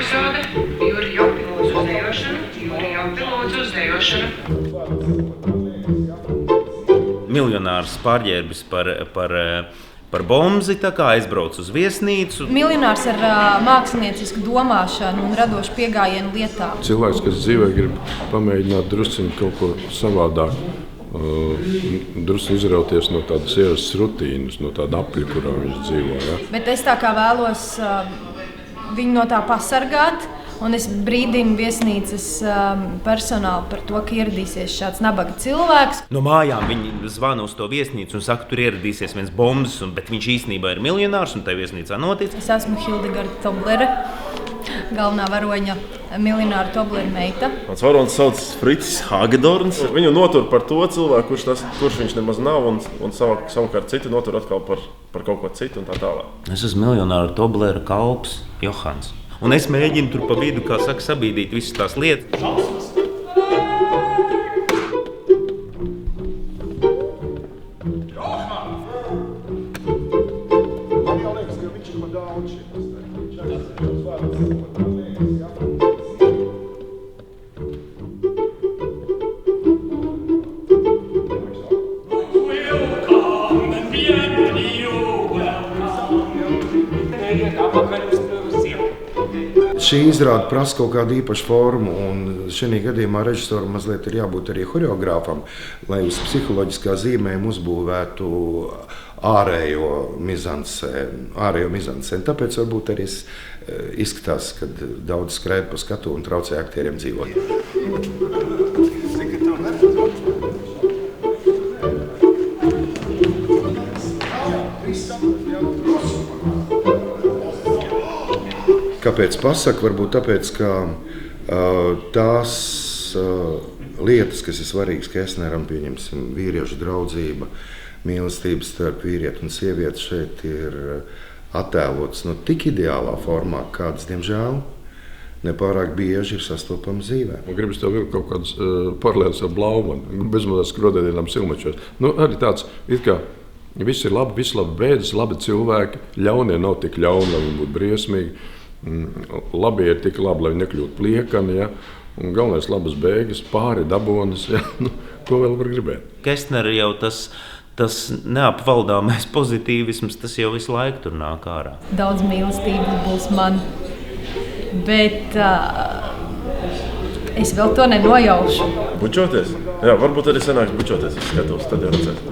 epizode Jurija Jopi lūdzu uz dejošanu, Jurija Jopi lūdzu uz dejošanu. Miljonārs pārģērbis par bomzi, tā kā aizbrauc uz viesnīcu. Miljonārs ar māksliniecisku domāšanu un radošu piegājienu lietā. Cilvēks, kas dzīvē grib pamēģināt drusciņu kaut ko savādāk, drusku izrauties no tādas ierastas rutīnas, no tāda apļa, kurā viņš dzīvo. Ja? Bet es tā kā vēlos viņu no tā pasargāt, un es brīdinu viesnīcas personālu par to, ka ieradīsies šāds nabaga cilvēks. No mājām viņi zvana uz to viesnīcu un saka, tur ieradīsies viens bombs, bet viņš īstenībā ir miljonārs un tajā viesnīcā notic. Es esmu Hildegarda Toblere, galvenā varoņa miljonāra Toblera meita. Mans varonis sauc Fricis Hagedorns. Viņu notur par to cilvēku, kurš viņš nemaz nav, un savukārt citi notur atkal par kaut ko citu un tā tālāk. Es esmu miljonāra Toblera kalps Johans. Un es mēģinu tur pa vidu, kā saka, sabīdīt visas tās lietas. Man jau liekas, ka viņš ir pa daudz Šī izrāde prasa kaut kādu īpašu formu, un šajā gadījumā režisoram mazliet ir jābūt arī choreogrāfam, lai uz psiholoģiskā zīmējuma uzbūvētu ārējo mizanscēnu. Tāpēc varbūt arī izskatās, ka daudz skraid pa skatu un traucē aktieriem dzīvot. Kāpēc pasaku? Varbūt tāpēc, ka tās lietas, kas ir svarīgas Kestneram, pieņemsim, vīriešu draudzība, mīlestības starp vīrieti un sievieti šeit ir attēlotas tik ideālā formā, kādas, diemžēl, nepārāk bieži ir sastopams dzīvē. Man gribas tev vilkt kaut kādas paralēlas ar Blaumanu, bezmazliet skrodēdienām silmačos. Arī tāds, it kā viss ir labi, viss labi beidzas, labi cilvēki, ļaunie nav tik ļauni, lai viņi būtu briesmīgi. Labi ir tik labi, lai viņi nekļūtu pliekani, ja? Un galvenais labas beigas, pāri dabonas, ja? Ko vēl var gribēt? Kestner jau tas neapvaldāmais pozitīvisms, tas jau visu laiku tur nāk ārā. Daudz mīlestības būs man, bet es vēl to nenojaušu. Bučoties? Jā, varbūt arī sanāks bučoties, es skatos, tad jau redzēs.